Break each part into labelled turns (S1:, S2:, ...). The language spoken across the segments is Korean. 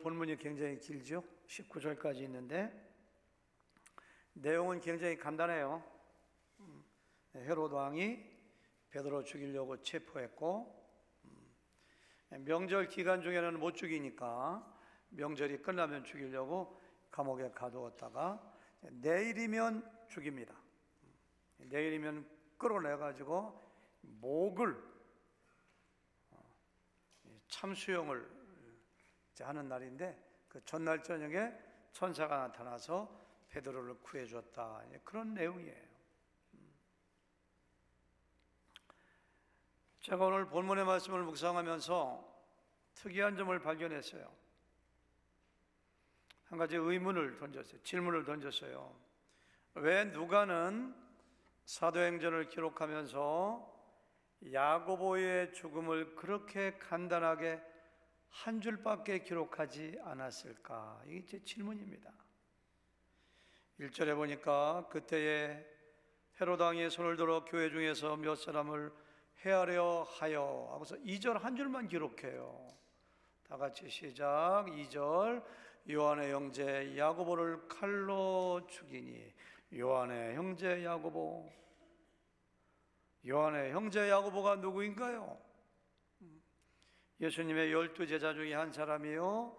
S1: 본문이 굉장히 길죠. 19절까지 있는데 내용은 굉장히 간단해요. 헤로드 왕이 베드로 죽이려고 체포했고, 명절 기간 중에는 못 죽이니까 명절이 끝나면 죽이려고 감옥에 가두었다가 내일이면 죽입니다. 내일이면 끌어내가지고 목을 참수형을 하는 날인데, 그 전날 저녁에 천사가 나타나서 베드로를 구해줬다, 그런 내용이에요. 제가 오늘 본문의 말씀을 묵상하면서 특이한 점을 발견했어요. 한 가지 의문을 던졌어요. 질문을 던졌어요. 왜 누가는 사도행전을 기록하면서 야고보의 죽음을 그렇게 간단하게 한 줄밖에 기록하지 않았을까? 이게 제 질문입니다. 1절에 보니까 그때에 헤로드 왕이 손을 들어 교회 중에서 몇 사람을 해하려 하여 하고서 2절 한 줄만 기록해요. 다 같이 시작. 2절, 요한의 형제 야고보를 칼로 죽이니. 요한의 형제 야고보. 요한의 형제 야고보가 누구인가요? 예수님의 12제자 중에 한 사람이요,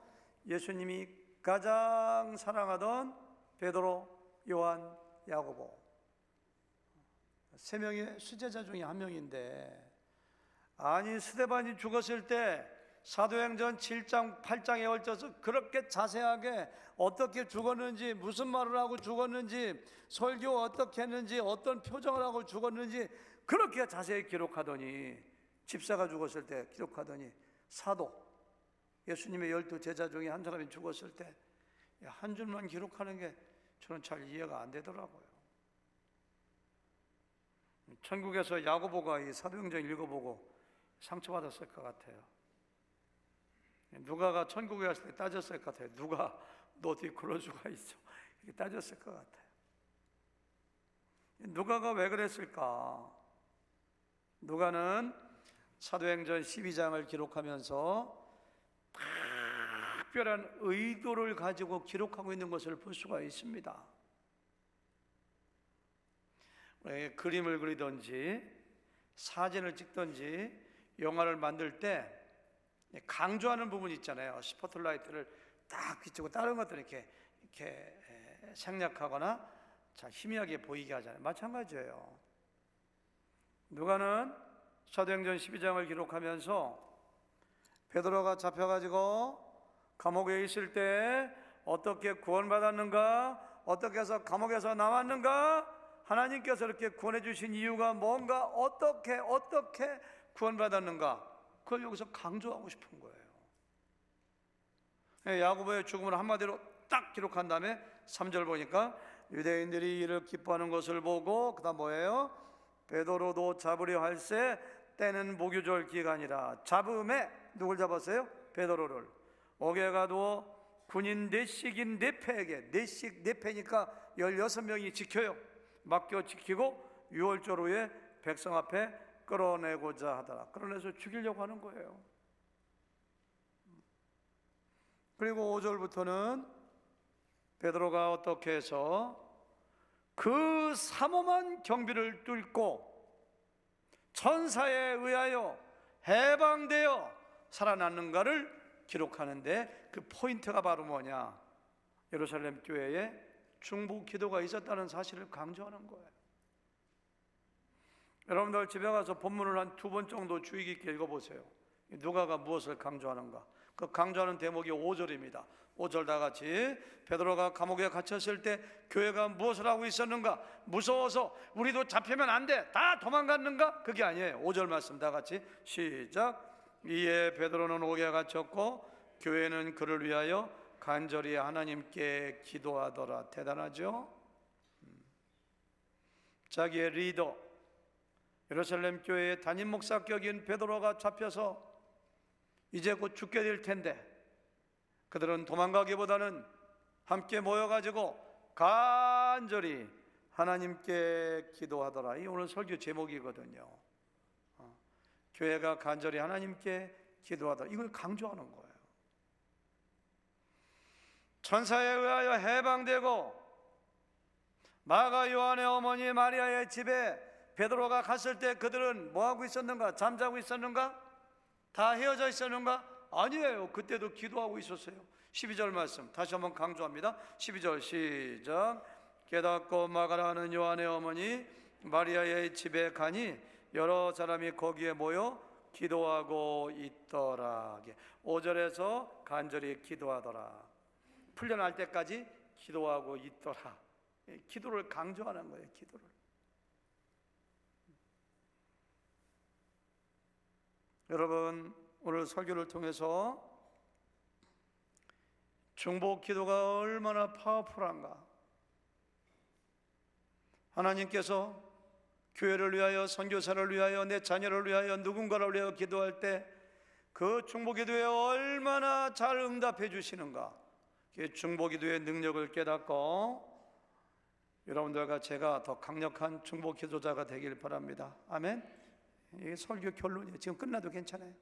S1: 예수님이 가장 사랑하던 베드로, 요한, 야고보, 세 명의 수제자 중에 한 명인데, 아니 스데반이 죽었을 때 사도행전 7장 8장에 걸쳐서 그렇게 자세하게 어떻게 죽었는지, 무슨 말을 하고 죽었는지, 설교 어떻게 했는지, 어떤 표정을 하고 죽었는지 그렇게 자세히 기록하더니, 집사가 죽었을 때 기록하더니, 사도 예수님의 12제자 중에 한 사람이 죽었을 때 한 줄만 기록하는 게 저는 잘 이해가 안 되더라고요. 천국에서 야고보가 이 사도행전 읽어보고 상처받았을 것 같아요. 누가가 천국에 갔을 때 따졌을 것 같아요. 누가 너 어떻게 그럴 수가 있어, 이렇게 따졌을 것 같아요. 누가가 왜 그랬을까? 누가는 사도행전 12장을 기록하면서 특별한 의도를 가지고 기록하고 있는 것을 볼 수가 있습니다. 그림을 그리든지 사진을 찍든지 영화를 만들 때 강조하는 부분이 있잖아요. 스포트라이트를 딱 비추고 다른 것들을 이렇게 생략하거나 잘 희미하게 보이게 하잖아요. 마찬가지예요. 누가는 사도행전 12장을 기록하면서 베드로가 잡혀가지고 감옥에 있을 때 어떻게 구원받았는가, 어떻게 해서 감옥에서 나왔는가, 하나님께서 이렇게 구원해 주신 이유가 뭔가, 어떻게 구원받았는가, 그걸 여기서 강조하고 싶은 거예요. 야고보의 죽음을 한마디로 딱 기록한 다음에 3절 보니까 유대인들이 이를 기뻐하는 것을 보고, 그 다음 뭐예요? 베드로도 잡으려 할세 때는 목유절 기간이라. 잡음에 누굴 잡았어요? 베드로를. 옥에 가두어 군인 넷씩인 네패에게, 넷씩 네패니까 16명이 지켜요. 맡겨 지키고 6월절 후에 백성 앞에 끌어내고자 하더라. 끌어내서 죽이려고 하는 거예요. 그리고 5절부터는 베드로가 어떻게 해서 그 삼엄한 경비를 뚫고 천사에 의하여 해방되어 살아났는가를 기록하는데, 그 포인트가 바로 뭐냐? 예루살렘 교회에 중보 기도가 있었다는 사실을 강조하는 거예요. 여러분들 집에 가서 본문을 한 2번 정도 주의 깊게 읽어보세요. 누가가 무엇을 강조하는가? 그 강조하는 대목이 5절입니다. 5절 다 같이. 베드로가 감옥에 갇혔을 때 교회가 무엇을 하고 있었는가? 무서워서 우리도 잡히면 안 돼, 다 도망갔는가? 그게 아니에요. 5절 말씀 다 같이 시작. 이에 베드로는 옥에 갇혔고 교회는 그를 위하여 간절히 하나님께 기도하더라. 대단하죠? 자기의 리더, 예루살렘 교회의 담임 목사격인 베드로가 잡혀서 이제 곧 죽게 될 텐데, 그들은 도망가기보다는 함께 모여가지고 간절히 하나님께 기도하더라. 이 오늘 설교 제목이거든요. 교회가 간절히 하나님께 기도하더라. 이걸 강조하는 거예요. 천사에 의하여 해방되고 마가 요한의 어머니 마리아의 집에 베드로가 갔을 때 그들은 뭐하고 있었는가? 잠자고 있었는가? 다 헤어져 있었는가? 아니에요. 그때도 기도하고 있었어요. 12절 말씀 다시 한번 강조합니다. 12절 시작. 깨닫고 마가라는 요한의 어머니 마리아의 집에 가니 여러 사람이 거기에 모여 기도하고 있더라. 5절에서 간절히 기도하더라. 풀려날 때까지 기도하고 있더라. 기도를 강조하는 거예요. 기도를. 여러분, 오늘 설교를 통해서 중보 기도가 얼마나 파워풀한가. 하나님께서 교회를 위하여, 선교사를 위하여, 내 자녀를 위하여, 누군가를 위하여 기도할 때 그 중보 기도에 얼마나 잘 응답해 주시는가. 그 중보 기도의 능력을 깨닫고 여러분들과 제가 더 강력한 중보 기도자가 되길 바랍니다. 아멘. 이게 설교 결론이에요. 지금 끝나도 괜찮아요.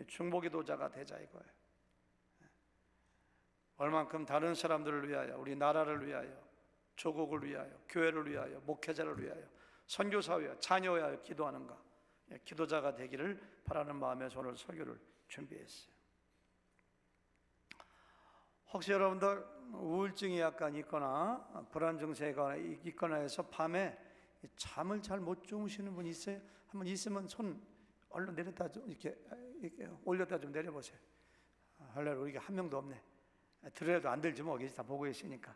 S1: 중보 기도자가 되자 이거예요. 얼만큼 다른 사람들을 위하여, 우리 나라를 위하여, 조국을 위하여, 교회를 위하여, 목회자를 위하여, 선교사 위하여, 자녀 위하여 기도하는가. 기도자가 되기를 바라는 마음에서 오늘 설교를 준비했어요. 혹시 여러분들 우울증이 약간 있거나 불안 증세가 있거나 해서 밤에 잠을 잘 못 주무시는 분 있어요? 한번 있으면 손 얼른 내렸다 좀 이렇게 올렸다 좀 내려보세요. 할렐루야. 우리가 한 명도 없네. 들어도 안 들지 뭐, 다 보고 있으니까.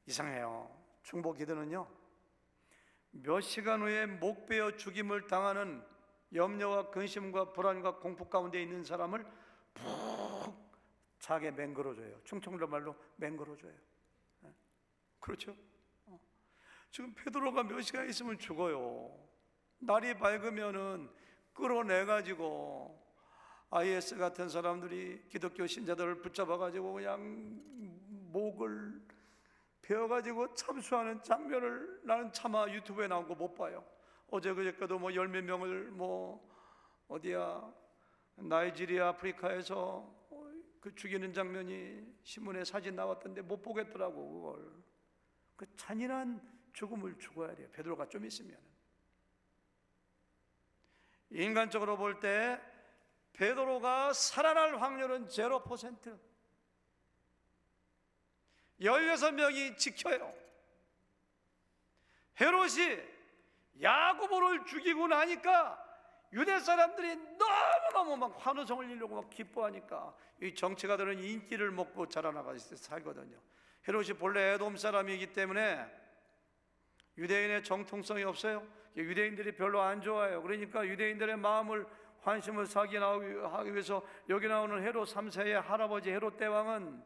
S1: 이상해요. 중보 기도는요, 몇 시간 후에 목 베어 죽임을 당하는 염려와 근심과 불안과 공포 가운데 있는 사람을 푹 자게 맹글어줘요. 충청도 말로 맹글어줘요. 그렇죠? 지금 베드로가 몇 시간 있으면 죽어요. 날이 밝으면은 끌어내가지고 IS 같은 사람들이 기독교 신자들을 붙잡아가지고 그냥 목을 베어가지고 참수하는 장면을 나는 차마 유튜브에 나온 거 못 봐요. 어제 그저께도 뭐 10몇 명을 어디야 나이지리아 아프리카에서 그 죽이는 장면이 신문에 사진 나왔던데 못 보겠더라고. 그걸 그 잔인한 죽음을 죽어야 돼요. 베드로가 좀 있으면. 인간적으로 볼 때 베드로가 살아날 확률은 0%. 16명이 지켜요. 헤롯이 야고보를 죽이고 나니까 유대 사람들이 너무너무 막 환호성을 이루고 막 기뻐하니까 이 정치가들은 인기를 먹고 자라나가 살거든요. 헤롯이 본래 에돔 사람이기 때문에 유대인의 정통성이 없어요. 유대인들이 별로 안 좋아해요. 그러니까 유대인들의 마음을 환심을 사기 하기 위해서 여기 나오는 헤롯 3세의 할아버지 헤롯 대왕은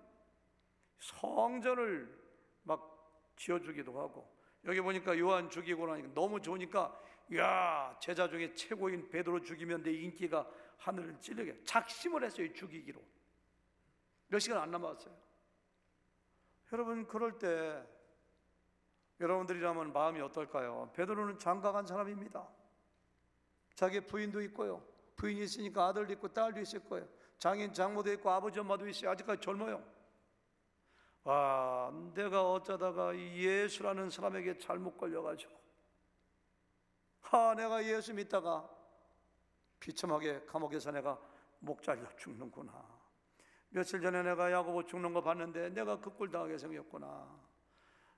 S1: 성전을 막 지어주기도 하고, 여기 보니까 요한 죽이고 나니까 너무 좋으니까 야, 제자 중에 최고인 베드로 죽이면 내 인기가 하늘을 찌르게 작심을 했어요. 죽이기로. 몇 시간 안 남았어요. 여러분, 그럴 때 여러분들이라면 마음이 어떨까요? 베드로는 장가간 사람입니다. 자기 부인도 있고요. 부인이 있으니까 아들도 있고 딸도 있을 거예요. 장인 장모도 있고 아버지 엄마도 있어요. 아직까지 젊어요. 와, 내가 어쩌다가 예수라는 사람에게 잘못 걸려가지고 내가 예수 믿다가 비참하게 감옥에서 내가 목 잘려 죽는구나. 며칠 전에 내가 야고보 죽는 거 봤는데 내가 그 꼴 당하게 생겼구나.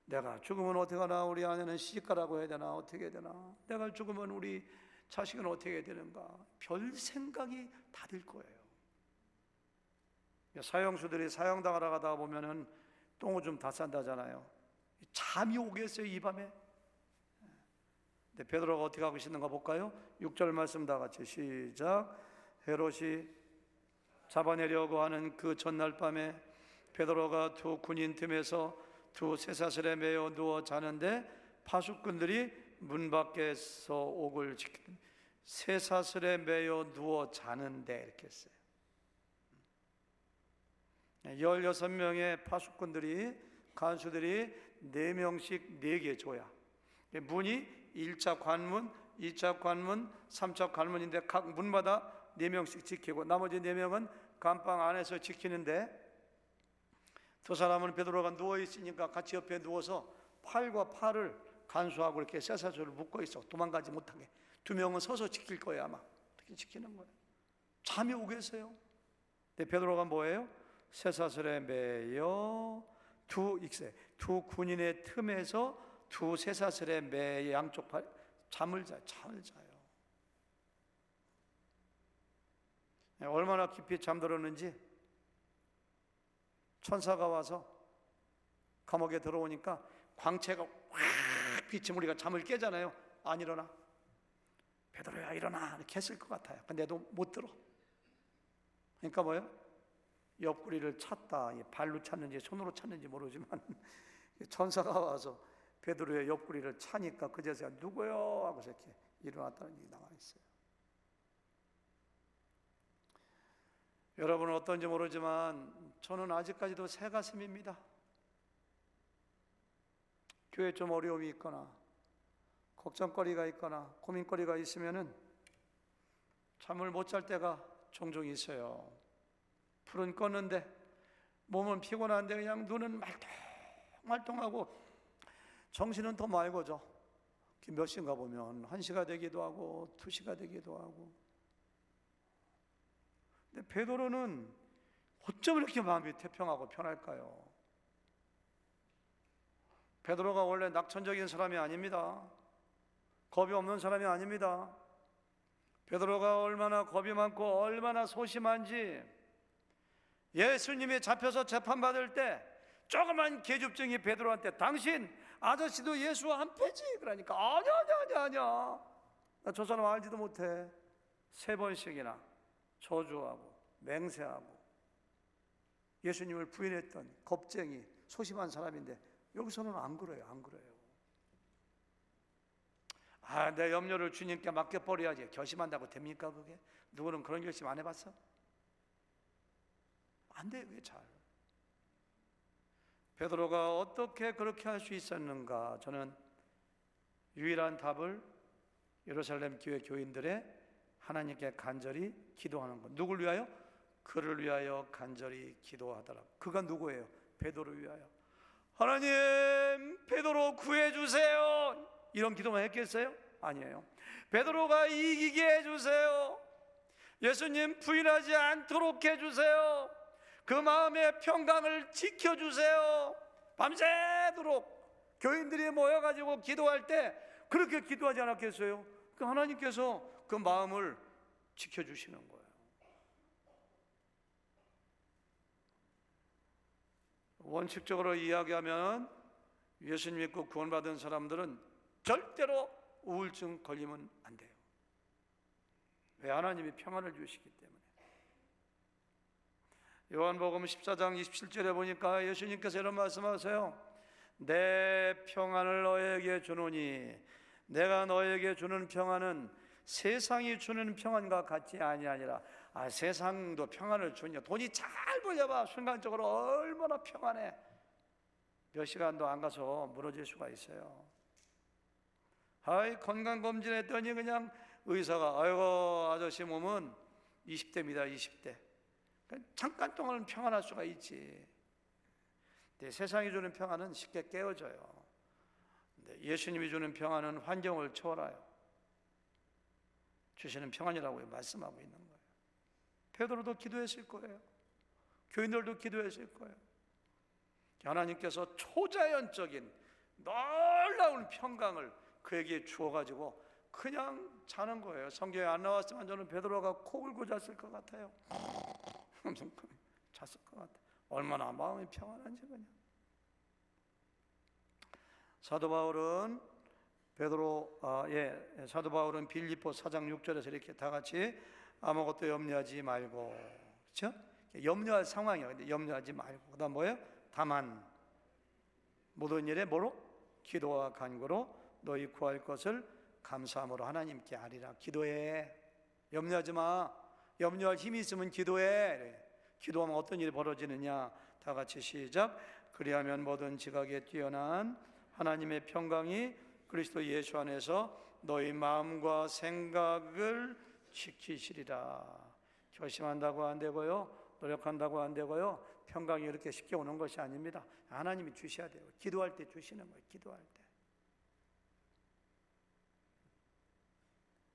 S1: 내가 죽으면 어떻게 하나, 우리 아내는 시집가라고 해야 되나, 어떻게 해야 되나, 내가 죽으면 우리 자식은 어떻게 해야 되는가, 별 생각이 다 들 거예요. 사형수들이 사형당하러 가다 보면은 똥오줌 다 싼다잖아요. 잠이 오겠어요, 이 밤에? 근데 베드로가 어떻게 하고 있는가 볼까요? 6절 말씀 다 같이 시작. 헤롯이 잡아내려고 하는 그 전날 밤에 베드로가 두 군인 틈에서 두 쇠사슬에 매여 누워 자는데 파수꾼들이 문 밖에서 옥을 지키는, 쇠사슬에 매여 누워 자는데 이렇게 했어요. 16명의 파수꾼들이, 간수들이 4명씩 4개 조야. 문이 1차 관문, 2차 관문, 3차 관문인데 각 문마다 4명씩 지키고 나머지 4명은 감방 안에서 지키는데 두 사람은 베드로가 누워 있으니까 같이 옆에 누워서 팔과 팔을 간수하고 이렇게 쇠사슬을 묶고 있어. 도망가지 못하게. 두 명은 서서 지킬 거예요. 아마 어떻게 지키는 거예요? 잠이 오겠어요? 근데 베드로가 뭐예요? 쇠사슬에 매여 두 군인의 틈에서 두 쇠사슬에 매여 양쪽 팔 잠을 자요. 얼마나 깊이 잠들었는지 천사가 와서 감옥에 들어오니까 광채가 확 비치면 우리가 잠을 깨잖아요. 안 일어나. 베드로야 일어나 이렇게 했을 것 같아요. 근데도 못 들어. 그러니까 뭐예요? 옆구리를 찼다. 발로 찼는지 손으로 찼는지 모르지만 천사가 와서 베드로의 옆구리를 차니까 그제서야 누구요? 하고서 이렇게 일어났다는 얘기 나와 있어요. 여러분은 어떤지 모르지만 저는 아직까지도 새 가슴입니다. 교회에 좀 어려움이 있거나 걱정거리가 있거나 고민거리가 있으면은 잠을 못 잘 때가 종종 있어요. 불은 껐는데 몸은 피곤한데 그냥 눈은 말똥말똥하고 정신은 더 맑아져. 몇 시인가 보면 1시가 되기도 하고 2시가 되기도 하고. 근데 베드로는 어쩜 이렇게 마음이 태평하고 편할까요? 베드로가 원래 낙천적인 사람이 아닙니다. 겁이 없는 사람이 아닙니다. 베드로가 얼마나 겁이 많고 얼마나 소심한지 예수님이 잡혀서 재판받을 때 조그만 계집종이 베드로한테 당신 아저씨도 예수 안 패지? 그러니까 아니야 나 저 사람 알지도 못해. 3번씩이나 저주하고 맹세하고 예수님을 부인했던 겁쟁이 소심한 사람인데 여기서는 안 그래요. 내 염려를 주님께 맡겨버려야지. 결심한다고 됩니까 그게? 누구는 그런 결심 안 해봤어? 안 돼요. 그게 잘. 베드로가 어떻게 그렇게 할 수 있었는가? 저는 유일한 답을 예루살렘 교회 교인들의 하나님께 간절히 기도하는 것. 누굴 위하여? 그를 위하여 간절히 기도하더라. 그가 누구예요? 베드로를 위하여. 하나님, 베드로 구해주세요. 이런 기도만 했겠어요? 아니에요. 베드로가 이기게 해주세요. 예수님 부인하지 않도록 해주세요. 그 마음의 평강을 지켜주세요. 밤새도록 교인들이 모여가지고 기도할 때 그렇게 기도하지 않았겠어요? 그 하나님께서 그 마음을 지켜주시는 거예요. 원칙적으로 이야기하면 예수님 믿고 구원받은 사람들은 절대로 우울증 걸리면 안 돼요. 왜? 하나님이 평안을 주시기 때문에. 요한복음 14장 27절에 보니까 예수님께서 이런 말씀하세요. 내 평안을 너에게 주노니 내가 너에게 주는 평안은 세상이 주는 평안과 같지 아니하니라. 세상도 평안을 주냐. 돈이 잘 벌려봐 순간적으로 얼마나 평안해. 몇 시간도 안 가서 무너질 수가 있어요. 건강검진했더니 그냥 의사가 아이고 아저씨 몸은 20대입니다 20대. 잠깐 동안은 평안할 수가 있지. 근데 세상이 주는 평안은 쉽게 깨어져요. 근데 예수님이 주는 평안은 환경을 초월해요. 주시는 평안이라고 말씀하고 있는 거예요. 베드로도 기도했을 거예요. 교인들도 기도했을 거예요. 하나님께서 초자연적인 놀라운 평강을 그에게 주어가지고 그냥 자는 거예요. 성경에 안 나왔지만 저는 베드로가 코 골고 잤을 것 같아요. 잤을 것 같아요. 얼마나 마음이 평안한지 그냥. 사도 바울은 사도 바울은 빌립보 4장 6절에서 이렇게 다 같이 아무것도 염려하지 말고, 그렇죠? 염려할 상황이에요. 근데 염려하지 말고, 그다음 뭐예요? 다만 모든 일에 뭐로? 기도와 간구로 너희 구할 것을 감사함으로 하나님께 아리라. 기도해. 염려하지 마. 염려할 힘이 있으면 기도해. 기도하면 어떤 일이 벌어지느냐? 다 같이 시작. 그리하면 모든 지각에 뛰어난 하나님의 평강이 그리스도 예수 안에서 너희 마음과 생각을 지키시리라. 결심한다고 안 되고요. 노력한다고 안 되고요. 평강이 이렇게 쉽게 오는 것이 아닙니다. 하나님이 주셔야 돼요. 기도할 때 주시는 거예요. 기도할 때.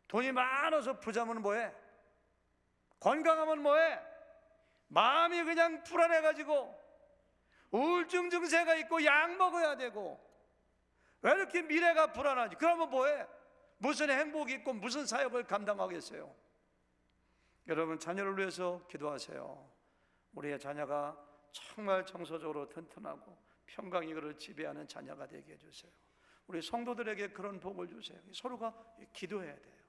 S1: 돈이 많아서 부자면 뭐해? 건강하면 뭐해? 마음이 그냥 불안해가지고 우울증 증세가 있고 약 먹어야 되고 왜 이렇게 미래가 불안하지? 그러면 뭐해? 무슨 행복이 있고 무슨 사역을 감당하겠어요? 여러분, 자녀를 위해서 기도하세요. 우리의 자녀가 정말 정서적으로 튼튼하고 평강이 그를 지배하는 자녀가 되게 해주세요. 우리 성도들에게 그런 복을 주세요. 서로가 기도해야 돼요.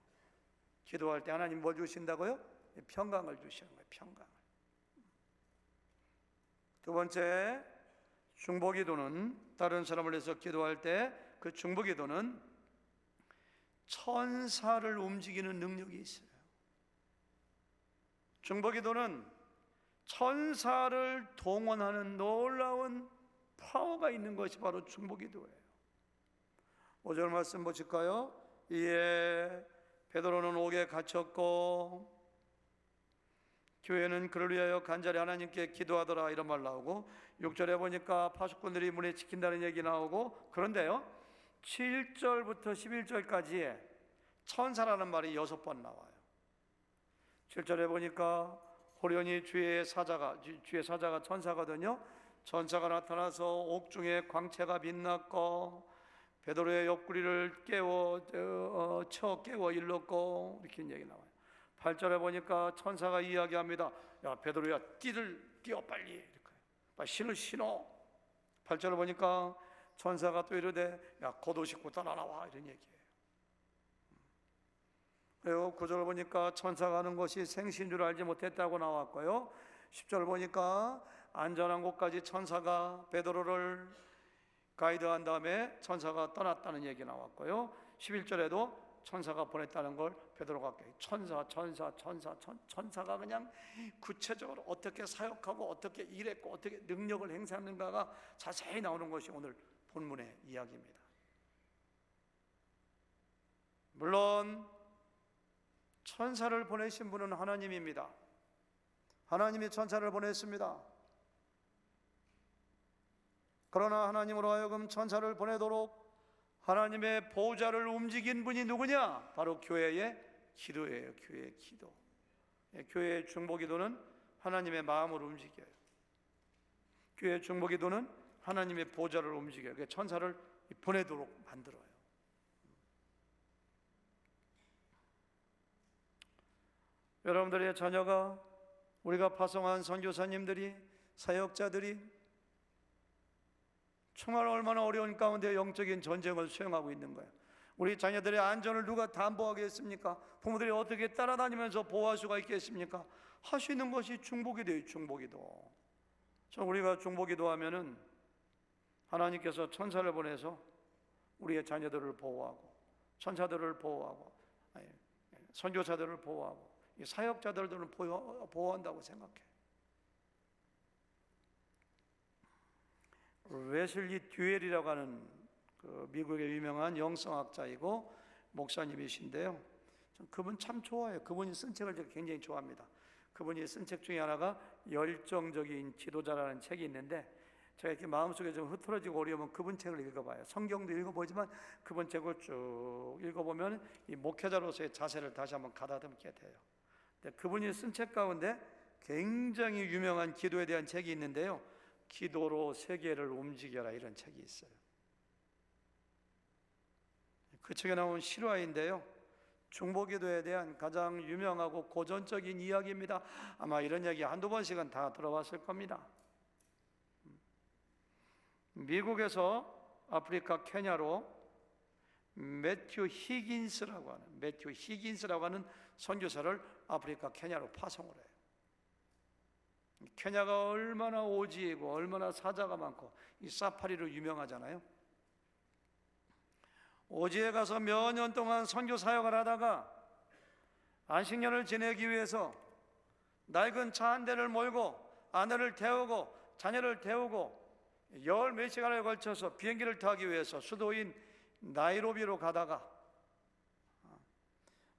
S1: 기도할 때 하나님 뭘 주신다고요? 평강을 주시는 거예요. 평강을. 두 번째, 중보기도는 다른 사람을 위해서 기도할 때 그 중보기도는 천사를 움직이는 능력이 있어요. 중보기도는 천사를 동원하는 놀라운 파워가 있는 것이 바로 중보기도예요. 5절 말씀 보실까요? 이에 베드로는 옥에 갇혔고 교회는 그를 위하여 간절히 하나님께 기도하더라, 이런 말 나오고, 6절에 보니까 파수꾼들이 문에 지킨다는 얘기 나오고, 그런데요 7절부터 11절까지에 천사라는 말이 6번 나와요. 7절에 보니까 호련히 주의 사자가 천사거든요. 천사가 나타나서 옥중에 광채가 빛났고 베드로의 옆구리를 깨워 일렀고, 이렇게 얘기 나와요. 8절에 보니까 천사가 이야기합니다. 야, 베드로야, 뛰어 빨리, 이렇게 빨리 신을 신어. 8절에 보니까 천사가 또 이르되 야, 겉옷 입고 따라나와, 이런 얘기예요. 그리고 9절 보니까 천사가 하는 것이 생시인 줄 알지 못했다고 나왔고요. 10절 보니까 안전한 곳까지 천사가 베드로를 가이드한 다음에 천사가 떠났다는 얘기 나왔고요. 11절에도 천사가 보냈다는 걸 베드로가 천사가 그냥 구체적으로 어떻게 사역하고 어떻게 일했고 어떻게 능력을 행사하는가가 자세히 나오는 것이 오늘 본문의 이야기입니다. 물론 천사를 보내신 분은 하나님입니다. 하나님이 천사를 보냈습니다. 그러나 하나님으로 하여금 천사를 보내도록 하나님의 보좌를 움직인 분이 누구냐? 바로 교회의 기도예요. 교회의 기도. 교회의 중보기도는 하나님의 마음을 움직여요. 교회의 중보기도는 하나님의 보좌를 움직여요. 그러니까 천사를 보내도록 만들어요. 여러분들의 자녀가, 우리가 파송한 선교사님들이, 사역자들이 정말 얼마나 어려운 가운데 영적인 전쟁을 수행하고 있는 거예요. 우리 자녀들의 안전을 누가 담보하겠습니까? 부모들이 어떻게 따라다니면서 보호할 수가 있겠습니까? 할 수 있는 것이 중보기도예요. 중보기도. 우리가 중보기도 하면은 하나님께서 천사를 보내서 우리의 자녀들을 보호하고, 천사들을 보호하고, 선교사들을 보호하고, 사역자들을 보호한다고 생각해요. 웨슬리 듀엘이라고 하는 그 미국의 유명한 영성학자이고 목사님이신데요. 그분 참 좋아해요. 그분이 쓴 책을 제가 굉장히 좋아합니다. 그분이 쓴 책 중에 하나가 열정적인 지도자라는 책이 있는데, 제가 이렇게 마음속에 좀 흐트러지고 어려우면 그분 책을 읽어봐요. 성경도 읽어보지만 그분 책을 쭉 읽어보면 이 목회자로서의 자세를 다시 한번 가다듬게 돼요. 그분이 쓴 책 가운데 굉장히 유명한 기도에 대한 책이 있는데요. 기도로 세계를 움직여라, 이런 책이 있어요. 그 책에 나온 실화인데요. 중보기도에 대한 가장 유명하고 고전적인 이야기입니다. 아마 이런 얘기 한두 번씩은 다 들어봤을 겁니다. 미국에서 아프리카 케냐로 매튜 히긴스라고 하는 선교사를 아프리카 케냐로 파송을 해요. 케냐가 얼마나 오지이고 얼마나 사자가 많고 이 사파리로 유명하잖아요. 오지에 가서 몇 년 동안 선교 사역을 하다가 안식년을 지내기 위해서 낡은 차 한 대를 몰고 아내를 태우고 자녀를 태우고 열 몇 시간에 걸쳐서 비행기를 타기 위해서 수도인 나이로비로 가다가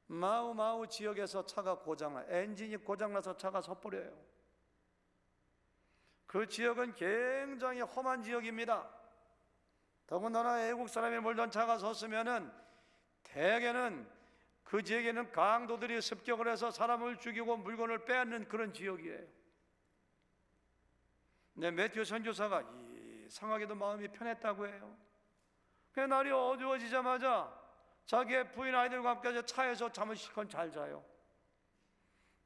S1: 마우마우 지역에서 차가 엔진이 고장나서 차가 섣불려요. 그 지역은 굉장히 험한 지역입니다. 더군다나 애국 사람이 몰던 차가 섰으면은 대개는 그 지역에는 강도들이 습격을 해서 사람을 죽이고 물건을 빼앗는 그런 지역이에요. 네, 매튜 선교사가 이상하게도 마음이 편했다고 해요. 그 날이 어두워지자마자 자기의 부인 아이들과 함께 차에서 잠을 실컷 잘 자요.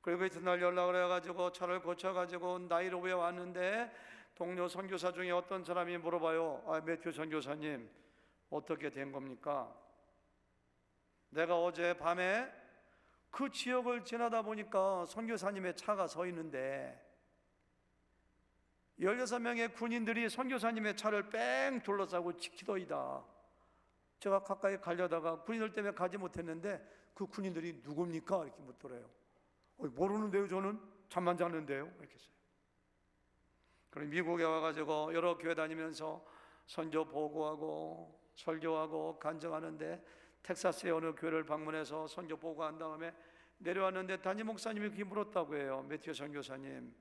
S1: 그리고 이튿날 연락을 해가지고 차를 고쳐가지고 나이로비에 왔는데 동료 선교사 중에 어떤 사람이 물어봐요. 매튜 선교사님, 어떻게 된 겁니까? 내가 어제 밤에 그 지역을 지나다 보니까 선교사님의 차가 서 있는데 16명의 군인들이 선교사님의 차를 뺑 둘러싸고 지키더이다. 제가 가까이 가려다가 군인들 때문에 가지 못했는데 그 군인들이 누굽니까? 이렇게 묻더래요. 모르는데요, 저는 잠만 잤는데요, 이렇게 했어요. 그럼 미국에 와가지고 여러 교회 다니면서 선교 보고하고 설교하고 간증하는데 텍사스의 어느 교회를 방문해서 선교 보고한 다음에 내려왔는데 담임 목사님이 그렇게 물었다고 해요. 매튜 선교사님,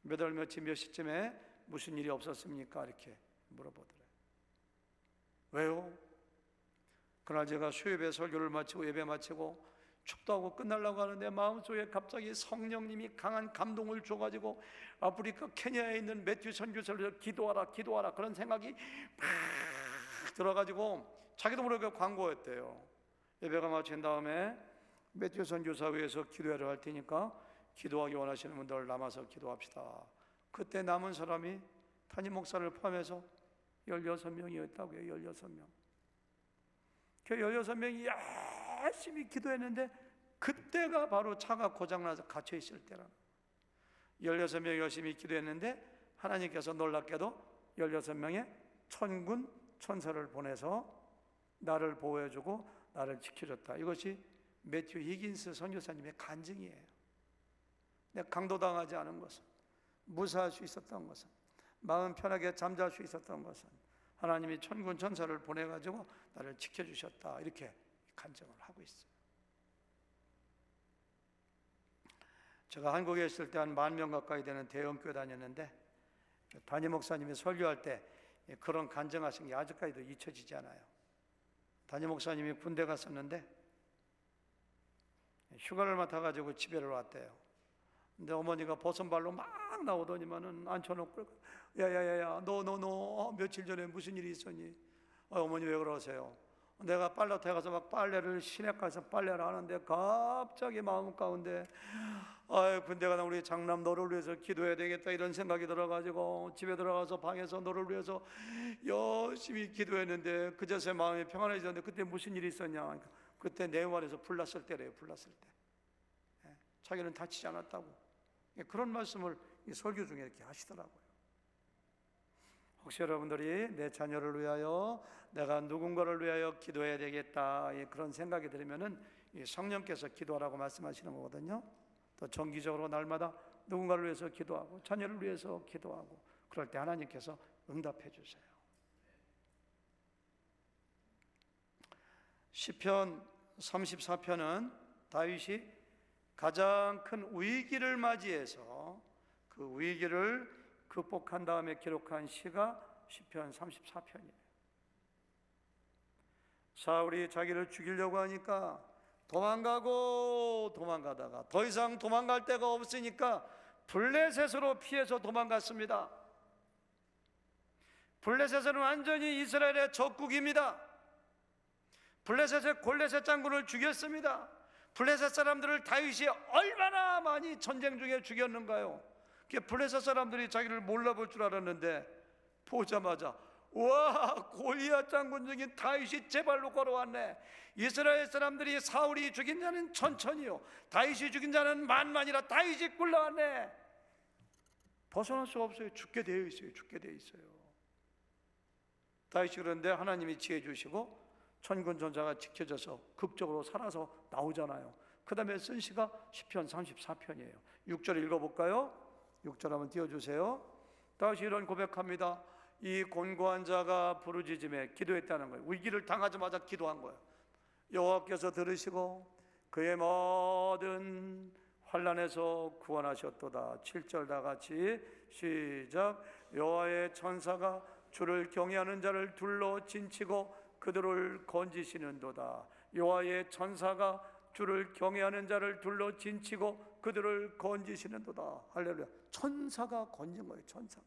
S1: 몇 월 며칠 몇 시쯤에 무슨 일이 없었습니까? 이렇게 물어보더래요. 왜요? 그날 제가 수요일에 설교를 마치고 예배 마치고 축도하고 끝나려고 하는데 마음속에 갑자기 성령님이 강한 감동을 줘가지고 아프리카 케냐에 있는 매튜 선교사를 기도하라 그런 생각이 막 들어가지고 자기도 모르게 광고했대요. 예배가 마친 다음에 매튜 선교사 위해서 기도하려 할 테니까 기도하기 원하시는 분들 남아서 기도합시다. 그때 남은 사람이 담임 목사를 포함해서 16명이었다고 해요. 16명. 그 16명이 열심히 기도했는데 그때가 바로 차가 고장나서 갇혀 있을 때라. 16명이 열심히 기도했는데 하나님께서 놀랍게도 16명의 천군 천사를 보내서 나를 보호해주고 나를 지켜줬다. 이것이 매튜 히긴스 선교사님의 간증이에요. 내가 강도당하지 않은 것은, 무사할 수 있었던 것은, 마음 편하게 잠잘 수 있었던 것은 하나님이 천군 천사를 보내가지고 나를 지켜주셨다. 이렇게 간증을 하고 있어요. 제가 한국에 있을 때 한 10,000명 가까이 되는 대형교회 다녔는데 담임 목사님이 설교할 때 그런 간증하신 게 아직까지도 잊혀지지 않아요. 담임 목사님이 군대 갔었는데 휴가를 맡아가지고 집에를 왔대요. 근데 어머니가 버선발로 막 나오더니만은 앉혀놓고 야야야야 너 며칠 전에 무슨 일이 있었니? 어머니 왜 그러세요? 내가 빨래터에 가서 막 빨래를 시내 가서 빨래를 하는데 갑자기 마음 가운데 군대 가는 우리 장남 너를 위해서 기도해야 되겠다 이런 생각이 들어가지고 집에 들어가서 방에서 너를 위해서 열심히 기도했는데 그제서야 마음이 평안해졌는데 그때 무슨 일이 있었냐? 그러니까 그때 내원에서 불났을 때래요. 불났을 때 자기는 다치지 않았다고 그런 말씀을 설교 중에 이렇게 하시더라고요. 혹시 여러분들이 내 자녀를 위하여 내가 누군가를 위하여 기도해야 되겠다 그런 생각이 들면은 성령께서 기도하라고 말씀하시는 거거든요. 또 정기적으로 날마다 누군가를 위해서 기도하고 자녀를 위해서 기도하고 그럴 때 하나님께서 응답해 주세요. 시편 34편은 다윗이 가장 큰 위기를 맞이해서 그 위기를 극복한 다음에 기록한 시가 시편 34편이에요. 사울이 자기를 죽이려고 하니까 도망가다가 더 이상 도망갈 데가 없으니까 블레셋으로 피해서 도망갔습니다. 블레셋은 완전히 이스라엘의 적국입니다. 블레셋의 골레셋 장군을 죽였습니다. 블레셋 사람들을 다윗이 얼마나 많이 전쟁 중에 죽였는가요? 블레셋 사람들이 자기를 몰라볼 줄 알았는데 보자마자 와, 골리앗 장군 중인 다윗이 제 발로 걸어왔네. 이스라엘 사람들이 사울이 죽인 자는 천천히요 다윗이 죽인 자는 만만이라 다윗이 굴러왔네. 벗어날 수가 없어요. 죽게 되어 있어요. 다윗이 그런데 하나님이 지혜 주시고 천군 전사가 지켜져서 극적으로 살아서 나오잖아요. 그 다음에 쓴 시가 시편 34편이에요 6절 읽어볼까요? 6절 한번 띄워주세요. 다윗이 이런 고백합니다. 이 곤고한 자가 부르짖음에 기도했다는 거예요. 위기를 당하자마자 기도한 거예요. 여호와께서 들으시고 그의 모든 환난에서 구원하셨도다. 7절 다 같이 시작. 여호와의 천사가 주를 경외하는 자를 둘러 진치고 그들을 건지시는도다. 여호와의 천사가 주를 경외하는 자를 둘러 진치고 그들을 건지시는도다. 할렐루야. 천사가 건진 거예요. 천사가.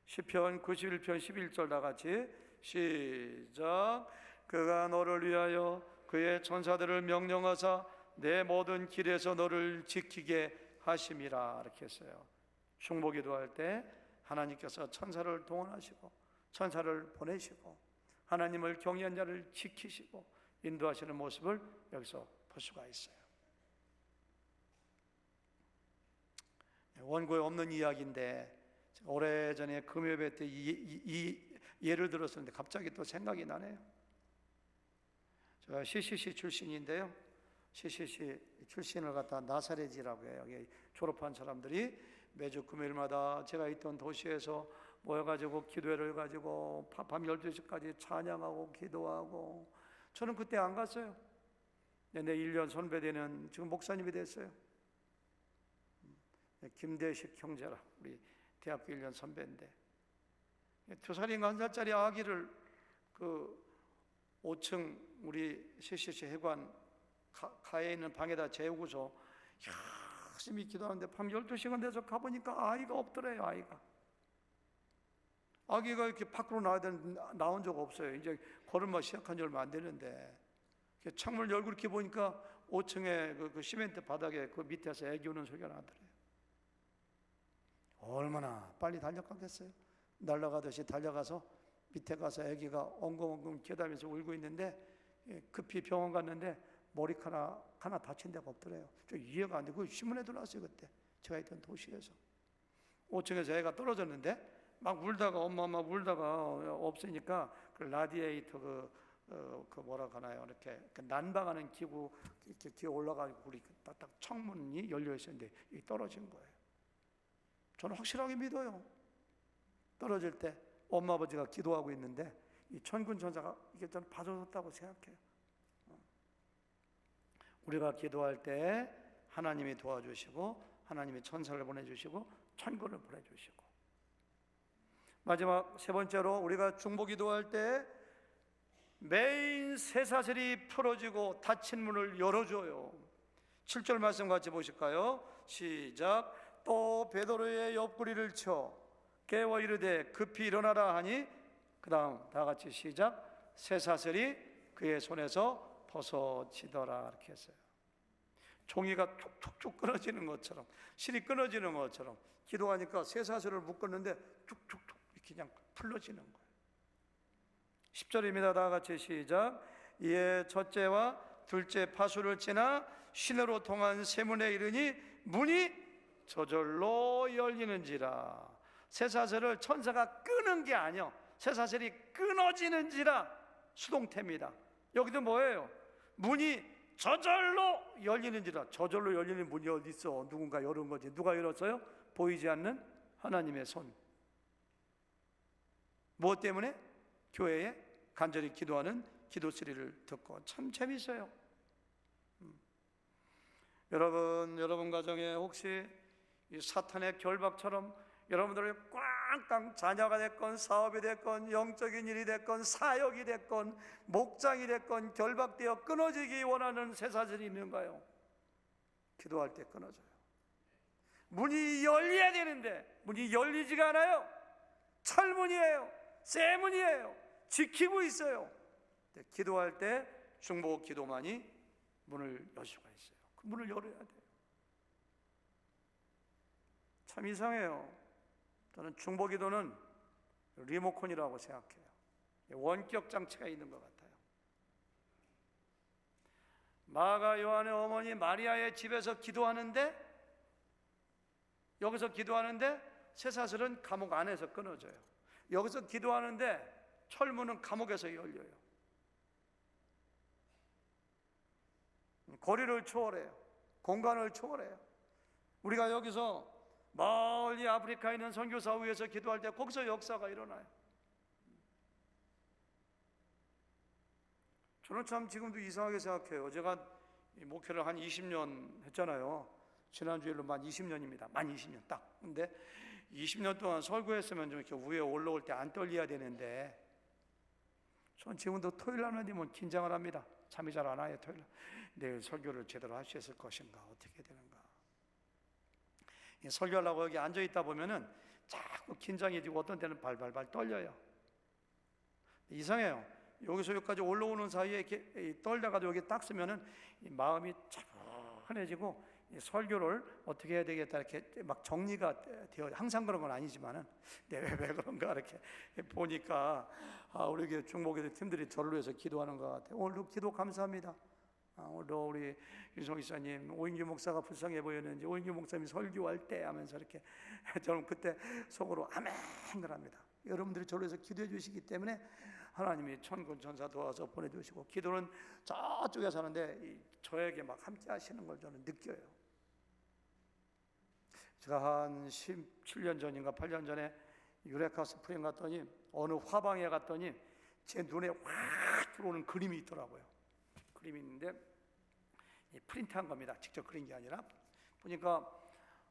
S1: 시편 91편 11절 다 같이 시작. 그가 너를 위하여 그의 천사들을 명령하사 내 모든 길에서 너를 지키게 하심이라. 이렇게 했어요. 중보기도할 때 하나님께서 천사를 동원하시고 천사를 보내시고 하나님을 경외한 자를 지키시고 인도하시는 모습을 여기서 볼 수가 있어요. 원고에 없는 이야기인데 오래전에 금요예배 때 이 예를 들었었는데 갑자기 또 생각이 나네요. 제가 CCC 출신인데요. CCC 출신을 갖다 나사렛이라고 해요. 여기 졸업한 사람들이 매주 금요일마다 제가 있던 도시에서 모여가지고 기도회를 가지고 밤 12시까지 찬양하고 기도하고, 저는 그때 안 갔어요. 내 1년 선배되는 지금 목사님이 됐어요. 김대식 형제라, 우리 대학교 1년 선배인데 2살인가 1살짜리 아기를 그 5층 우리 CCC 해관 가에 있는 방에다 재우고서 열심히 기도하는데 밤 12시간 돼서 가보니까 아이가 없더래요. 아기가 이렇게 밖으로 나온 적 없어요. 이제 걸음마 시작한 지 얼마 안 되는데 창문을 열고 이렇게 보니까 5층에 그 시멘트 바닥에 그 밑에서 애기 우는 소리가 나더래요. 얼마나 빨리 달려가겠어요. 날아가듯이 달려가서 밑에 가서 아기가 엉금엉금 기다리면서 울고 있는데 급히 병원 갔는데 머리카락 하나 다친 데가 없더래요. 저 이해가 안 되고 신문에도 나왔어요. 그때 제가 있던 도시에서 5층에서 애가 떨어졌는데 막 울다가 엄마 울다가 없으니까 그 라디에이터 그 뭐라고 하나요? 이렇게 난방하는 기구 이렇게 기어 올라가지고 우리 딱 창문이 열려 있었는데 이게 떨어진 거예요. 저는 확실하게 믿어요. 떨어질 때 엄마 아버지가 기도하고 있는데 이 천군 천사가 이게 저는 봐줬다고 생각해요. 우리가 기도할 때 하나님이 도와주시고 하나님이 천사를 보내주시고 천군을 보내주시고, 마지막 세 번째로 우리가 중보 기도할 때 메인 쇠사슬이 풀어지고 닫힌 문을 열어줘요. 7절 말씀 같이 보실까요? 시작. 또 베드로의 옆구리를 쳐 깨워 이르되 급히 일어나라 하니, 그 다음 다 같이 시작. 쇠사슬이 그의 손에서 벗어지더라. 이렇게 했어요. 종이가 툭툭툭 끊어지는 것처럼, 실이 끊어지는 것처럼 기도하니까 쇠사슬을 묶었는데 툭툭툭 이렇게 그냥 풀러지는 거예요. 10절입니다. 다 같이 시작. 이에 첫째와 둘째 파수를 지나 시내로 통한 세문에 이르니 문이 저절로 열리는지라. 쇠사슬을 천사가 끄는 게 아니요, 쇠사슬이 끊어지는지라. 수동태입니다. 여기도 뭐예요? 문이 저절로 열리는지라. 저절로 열리는 문이 어디 있어? 누군가 열은 거지. 누가 열었어요? 보이지 않는 하나님의 손. 무엇 때문에? 교회에 간절히 기도하는 기도 소리를 듣고. 참 재밌어요. 여러분 가정에 혹시 이 사탄의 결박처럼 여러분들의 꽝꽝 자녀가 됐건 사업이 됐건 영적인 일이 됐건 사역이 됐건 목장이 됐건 결박되어 끊어지기 원하는 쇠사슬이 있는가요? 기도할 때 끊어져요. 문이 열려야 되는데 문이 열리지가 않아요. 철문이에요. 쇠문이에요. 지키고 있어요. 기도할 때 중보 기도만이 문을 열 수가 있어요. 그 문을 열어야 돼요. 참 이상해요. 저는 중보 기도는 리모컨이라고 생각해요. 원격 장치가 있는 것 같아요. 마가 요한의 어머니 마리아의 집에서 기도하는데, 여기서 기도하는데 쇠사슬은 감옥 안에서 끊어져요. 여기서 기도하는데 철문은 감옥에서 열려요. 거리를 초월해요. 공간을 초월해요. 우리가 여기서 멀리 아프리카에 있는 선교사 위에서 기도할 때 거기서 역사가 일어나요. 저는 참 지금도 이상하게 생각해요. 제가 이 목회를 한 20년 했잖아요. 지난주일로 만 20년입니다. 만 20년 딱. 근데 20년 동안 설교했으면 좀 이렇게 위에 올라올 때 안 떨려야 되는데, 전 지금도 토요일 날 되면 긴장을 합니다. 잠이 잘 안 와요. 토요일 날. 내일 설교를 제대로 할 수 있을 것인가, 어떻게 되는가. 설교하려고 여기 앉아 있다 보면은 자꾸 긴장해지고 어떤 때는 발발발 떨려요. 이상해요. 여기서 여기까지 올라오는 사이에 이렇게 떨다가도 여기 딱 쓰면은 마음이 차분해지고 설교를 어떻게 해야 되겠다 이렇게 막 정리가 되어, 항상 그런 건 아니지만은 왜 그런가 이렇게 보니까 우리 중목교회 팀들이 저를 위해서 기도하는 것 같아요. 오늘도 기도 감사합니다. 오늘도 우리 윤성 이사님, 오인규 목사가 불쌍해 보였는지 오인규 목사님이 설교할 때 하면서 이렇게 저는 그때 속으로 아멘 그럽니다. 여러분들이 저를 위해서 기도해 주시기 때문에 하나님이 천군 천사 도와서 보내주시고, 기도는 저쪽에서 하는데 저에게 막 함께 하시는 걸 저는 느껴요. 제가 한 17년 전인가 8년 전에 유레카 스프링 갔더니 어느 화방에 갔더니 제 눈에 확 들어오는 그림이 있더라고요. 그림이 있는데 프린트한 겁니다. 직접 그린 게 아니라. 보니까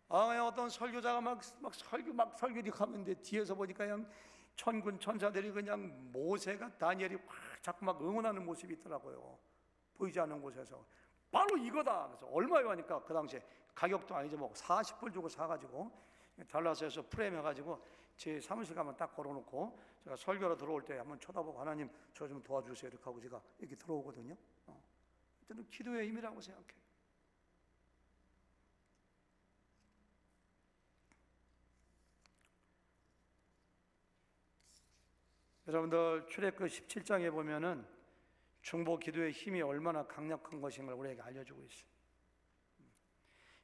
S1: 어떤 설교자가 막 설교를 하는데 뒤에서 보니까 그냥 천군 천사들이 그냥 모세가 다니엘이 확 자꾸 막 응원하는 모습이 있더라고요. 보이지 않는 곳에서. 바로 이거다. 그래서 얼마에 하니까 그 당시에 가격도 아니죠. 뭐 40불 주고 사가지고 달라스에서 프레임 해가지고 제 사무실 가면 딱 걸어놓고 제가 설교로 들어올 때 한번 쳐다보고 하나님 저 좀 도와주세요 이렇게 하고 제가 이렇게 들어오거든요. 저는 기도의 힘이라고 생각해요. 여러분들 출애굽 17장에 보면은 중보 기도의 힘이 얼마나 강력한 것인 걸 우리에게 알려주고 있어요.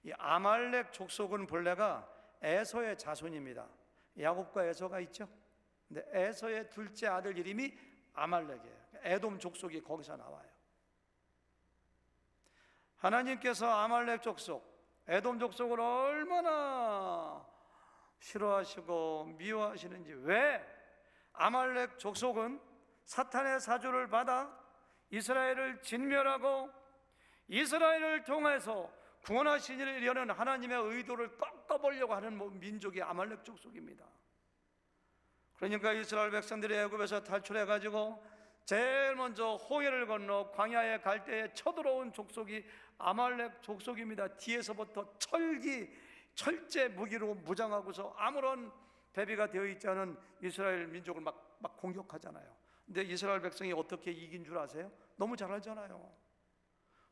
S1: 이 아말렉 족속은 본래가 에서의 자손입니다. 야곱과 에서가 있죠. 근데 에서의 둘째 아들 이름이 아말렉이에요. 에돔 족속이 거기서 나와요. 하나님께서 아말렉 족속, 에돔 족속을 얼마나 싫어하시고 미워하시는지, 왜 아말렉 족속은 사탄의 사주를 받아 이스라엘을 진멸하고 이스라엘을 통해서 구원하시려는 하나님의 의도를 꺾어보려고 하는 민족이 아말렉 족속입니다. 그러니까 이스라엘 백성들이 애굽에서 탈출해가지고 제일 먼저 호해를 건너 광야에 갈 때에 쳐들어온 족속이 아말렉 족속입니다. 뒤에서부터 철제 무기로 무장하고서 아무런 대비가 되어 있지 않은 이스라엘 민족을 막 공격하잖아요. 근데 이스라엘 백성이 어떻게 이긴 줄 아세요? 너무 잘 알잖아요.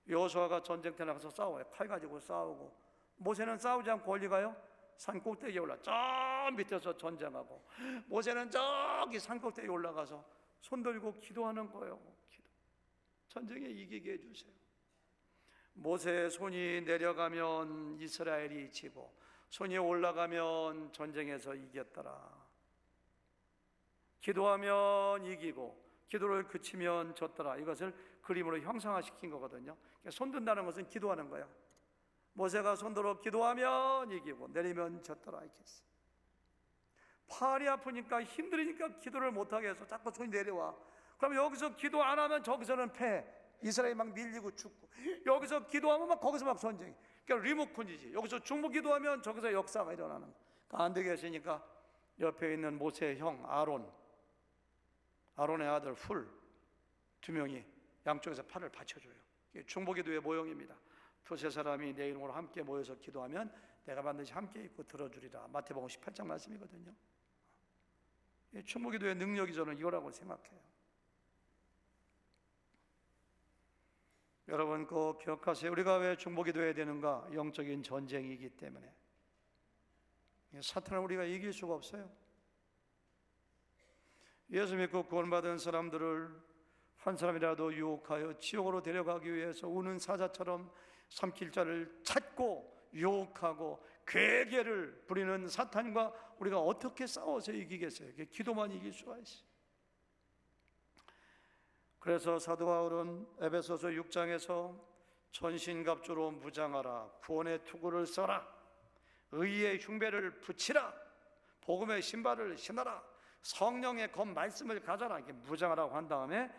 S1: 여호수아가 전쟁터에 나가서 싸워요. 칼 가지고 싸우고, 모세는 싸우지 않고 어디 가요? 산 꼭대기에 올라 저 밑에서 전쟁하고, 모세는 저기 산 꼭대기에 올라가서 손 들고 기도하는 거예요. 기도. 전쟁에 이기게 해주세요. 모세의 손이 내려가면 이스라엘이 지고 손이 올라가면 전쟁에서 이겼더라. 기도하면 이기고 기도를 그치면 졌더라. 이것을 그림으로 형상화시킨 거거든요. 손 든다는 것은 기도하는 거야. 모세가 손들어 기도하면 이기고 내리면 졌더라 이렇게 했어. 팔이 아프니까 힘들으니까 기도를 못하게 해서 자꾸 손이 내려와. 그럼 여기서 기도 안 하면 저기서는 패. 이스라엘이 막 밀리고 죽고, 여기서 기도하면 막 거기서 막 전쟁. 그러니까 리모컨이지. 여기서 중보 기도하면 저기서 역사가 일어나는 거. 안 되게 했으니까 옆에 있는 모세의 형 아론의 아들 훌 두 명이 양쪽에서 팔을 받쳐줘요. 중보 기도의 모형입니다. 두세 사람이 내 이름으로 함께 모여서 기도하면 내가 반드시 함께 있고 들어주리라. 마태복음 18장 말씀이거든요. 중보 기도의 능력이 저는 이거라고 생각해요. 여러분 꼭 기억하세요. 우리가 왜 중보 기도해야 되는가? 영적인 전쟁이기 때문에. 사탄을 우리가 이길 수가 없어요. 예수 믿고 구원받은 사람들을 한 사람이라도 유혹하여 지옥으로 데려가기 위해서 우는 사자처럼 삼킬 자를 찾고 유혹하고 괴계를 부리는 사탄과 우리가 어떻게 싸워서 이기겠어요? 기도만 이길 수가 있어요. 그래서 사도 바울은 에베소서 6장에서 전신갑주로 무장하라, 구원의 투구를 써라, 의의 흉배를 붙이라, 복음의 신발을 신어라, 성령의 검 말씀을 가져라, 이렇게 무장하라고 한 다음에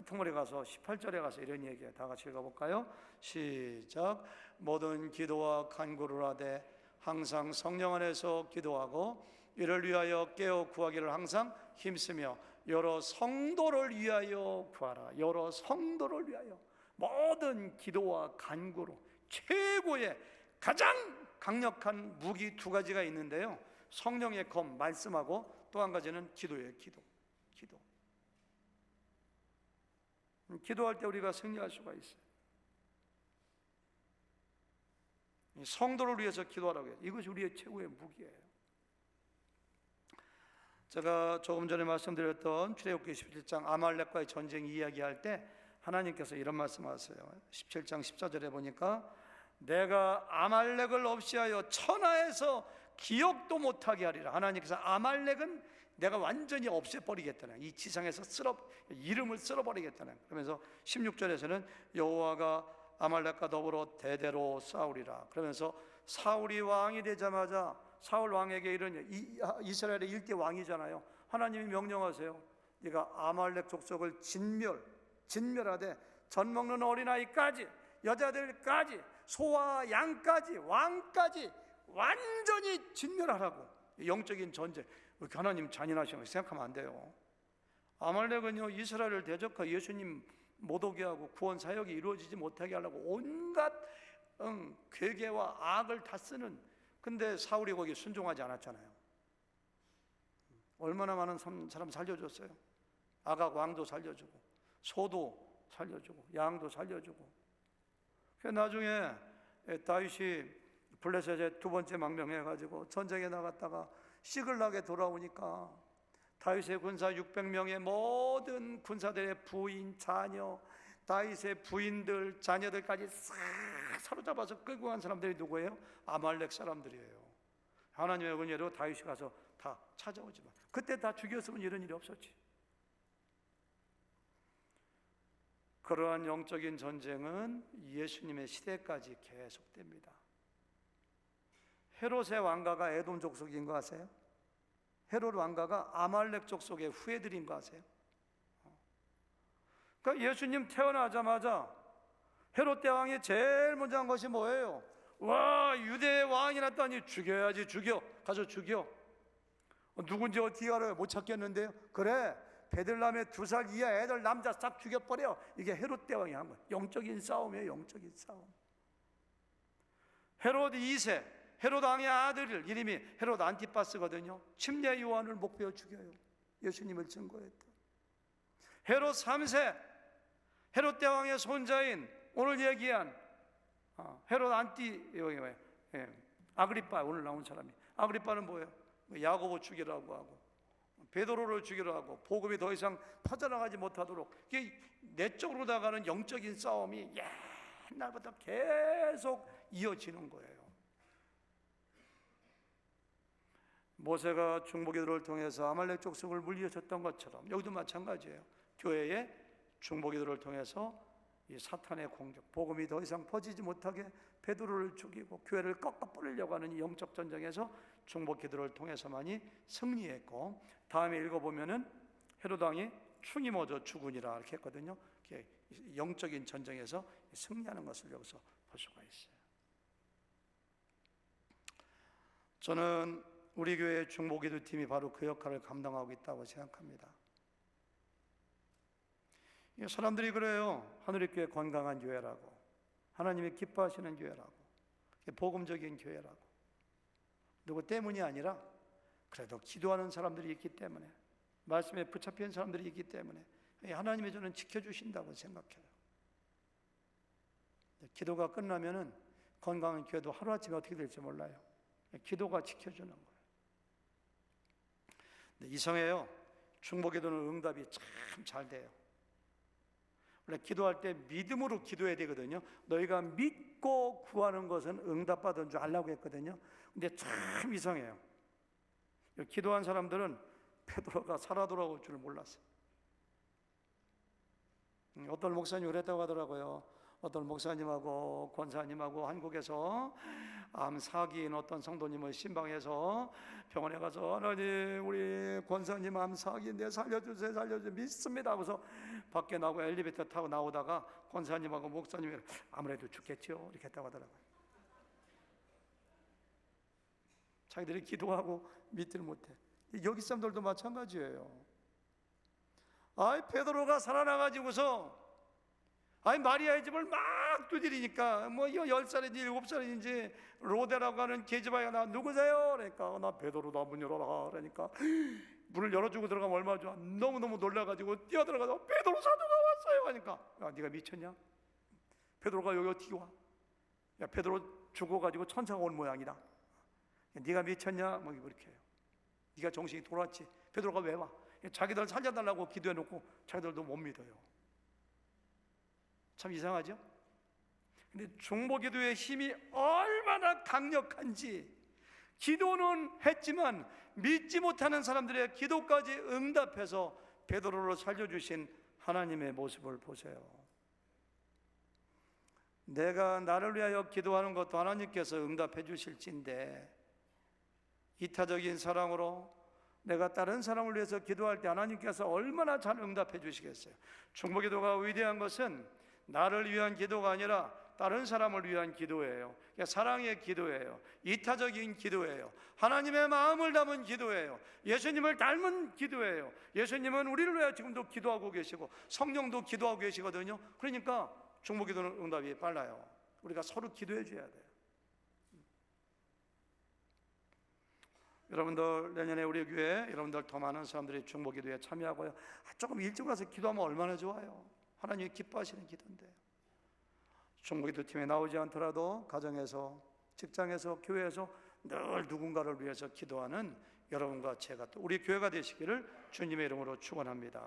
S1: 끝머리 가서 18절에 가서 이런 얘기해요. 다 같이 읽어볼까요? 시작. 모든 기도와 간구를 하되 항상 성령 안에서 기도하고 이를 위하여 깨어 구하기를 항상 힘쓰며 여러 성도를 위하여 구하라. 여러 성도를 위하여. 모든 기도와 간구로 최고의 가장 강력한 무기 두 가지가 있는데요, 성령의 검, 말씀하고 또 한 가지는 기도예요. 기도할 때 우리가 승리할 수가 있어요. 성도를 위해서 기도하라고 해요. 이것이 우리의 최고의 무기예요. 제가 조금 전에 말씀드렸던 출애굽기 17장 아말렉과의 전쟁 이야기할 때 하나님께서 이런 말씀하세요. 17장 14절에 보니까 내가 아말렉을 없이하여 천하에서 기억도 못하게 하리라. 하나님께서 아말렉은 내가 완전히 없애버리겠다는, 이 지상에서 이름을 쓸어버리겠다는. 그러면서 16절에서는 여호와가 아말렉과 더불어 대대로 싸우리라. 그러면서 사울이 왕이 되자마자 사울 왕에게 이런, 이스라엘의 일대 왕이잖아요. 하나님이 명령하세요. 네가 아말렉 족속을 진멸하되 젖 먹는 어린아이까지, 여자들까지, 소와 양까지, 왕까지 완전히 진멸하라고. 영적인 전쟁. 하나님 잔인하신 거 생각하면 안 돼요. 아말렉은요, 이스라엘을 대적하여 예수님 못 오게 하고 구원 사역이 이루어지지 못하게 하려고 온갖 괴계와 악을 다 쓰는, 근데 사울이 거기에 순종하지 않았잖아요. 얼마나 많은 사람 살려줬어요. 아각 왕도 살려주고 소도 살려주고 양도 살려주고. 나중에 다윗이 블레셋에 두 번째 망명해가지고 전쟁에 나갔다가 시글락에 돌아오니까 다윗의 군사 600명의 모든 군사들의 부인, 자녀, 다윗의 부인들, 자녀들까지 싹 사로잡아서 끌고 간 사람들이 누구예요? 아말렉 사람들이에요. 하나님의 은혜로 다윗이 가서 다 찾아오지만 그때 다 죽였으면 이런 일이 없었지. 그러한 영적인 전쟁은 예수님의 시대까지 계속됩니다. 헤롯의 왕가가 에돔 족속인 거 아세요? 헤롯 왕가가 아말렉 족속의 후예들인 거 아세요? 그러니까 예수님 태어나자마자 헤롯 대왕이 제일 먼저 한 것이 뭐예요? 와, 유대의 왕이 났다니 죽여야지. 가서 죽여. 누군지 어떻게 알아요? 못 찾겠는데요. 그래, 베들레헴의 2살 이하 애들 남자 싹 죽여버려. 이게 헤롯 대왕이 한 거예요. 영적인 싸움이에요. 영적인 싸움. 헤롯 2세, 헤롯 왕의 아들 이름이 헤롯 안티파스거든요. 침례 요한을 목베어 죽여요. 예수님을 증거했다. 헤롯 3세, 헤롯 대왕의 손자인 오늘 얘기한 헤롯 아그리파, 오늘 나온 사람이. 아그리파는 뭐예요? 야고보 죽이라고 하고 베드로를 죽이라고 하고 복음이 더 이상 퍼져나가지 못하도록, 이게 내적으로 나가는 영적인 싸움이 옛날부터 계속 이어지는 거예요. 모세가 중보기도를 통해서 아말렉 족속을 물리쳤던 것처럼 여기도 마찬가지예요. 교회의 중보기도를 통해서 이 사탄의 공격, 복음이 더 이상 퍼지지 못하게 베드로를 죽이고 교회를 꺾어 뿌리려고 하는 이 영적 전쟁에서 중보기도를 통해서만이 승리했고, 다음에 읽어보면은 헤롯 왕이 충이 멎어 죽으니라 이렇게 했거든요. 영적인 전쟁에서 승리하는 것을 여기서 볼 수가 있어요. 저는 우리 교회 중보기도 팀이 바로 그 역할을 감당하고 있다고 생각합니다. 사람들이 그래요. 하늘의 교회 건강한 교회라고, 하나님이 기뻐하시는 교회라고, 복음적인 교회라고. 누구 때문이 아니라 그래도 기도하는 사람들이 있기 때문에, 말씀에 붙잡힌 사람들이 있기 때문에 하나님이 저는 지켜주신다고 생각해요. 기도가 끝나면은 건강한 교회도 하루아침에 어떻게 될지 몰라요. 기도가 지켜주는 거예요. 이상해요. 중보기도는 응답이 참 잘 돼요. 원래 기도할 때 믿음으로 기도해야 되거든요. 너희가 믿고 구하는 것은 응답받은 줄 알라고 했거든요. 근데 참 이상해요. 기도한 사람들은 베드로가 살아 돌아올 줄 몰랐어요. 어떤 목사님이 그랬다고 하더라고요. 어떤 목사님하고 권사님하고 한국에서 암 사기인 어떤 성도님을 신방해서 병원에 가서 하나님 우리 권사님 암 사기인데 살려주세요 믿습니다. 그래서 밖에 나오고 엘리베이터 타고 나오다가 권사님하고 목사님이 아무래도 죽겠죠 이렇게 했다고 하더라고요. 자기들이 기도하고 믿지를 못해. 여기 사람들도 마찬가지예요. 베드로가 살아나가지고서 마리아의 집을 막 두드리니까 10살인지 7살인지 로데라고 하는 계집아이가 나 누구세요? 그러니까 나 베드로다 문 열어라. 그러니까 문을 열어주고 들어가면 얼마나 좋아. 너무너무 놀라가지고 뛰어들어가서 베드로 사도가 왔어요 하니까 네가 미쳤냐? 베드로가 여기 어떻게 와? 야 베드로 죽어가지고 천사가 온 모양이다. 네가 미쳤냐? 그렇게 해요. 네가 정신이 돌았지. 베드로가 왜 와? 자기들 살려달라고 기도해놓고 자기들도 못 믿어요. 참 이상하죠? 근데 중보기도의 힘이 얼마나 강력한지 기도는 했지만 믿지 못하는 사람들의 기도까지 응답해서 베드로를 살려주신 하나님의 모습을 보세요. 내가 나를 위하여 기도하는 것도 하나님께서 응답해 주실진데 이타적인 사랑으로 내가 다른 사람을 위해서 기도할 때 하나님께서 얼마나 잘 응답해 주시겠어요. 중보기도가 위대한 것은 나를 위한 기도가 아니라 다른 사람을 위한 기도예요. 사랑의 기도예요. 이타적인 기도예요. 하나님의 마음을 담은 기도예요. 예수님을 닮은 기도예요. 예수님은 우리를 위해 지금도 기도하고 계시고 성령도 기도하고 계시거든요. 그러니까 중보기도는 응답이 빨라요. 우리가 서로 기도해 줘야 돼요. 여러분들 내년에 우리 교회 여러분들 더 많은 사람들이 중보기도에 참여하고요. 조금 일찍 와서 기도하면 얼마나 좋아요. 하나님이 기뻐하시는 기도인데요. 중보기도 팀에 나오지 않더라도 가정에서, 직장에서, 교회에서 늘 누군가를 위해서 기도하는 여러분과 제가 또 우리 교회가 되시기를 주님의 이름으로 축원합니다.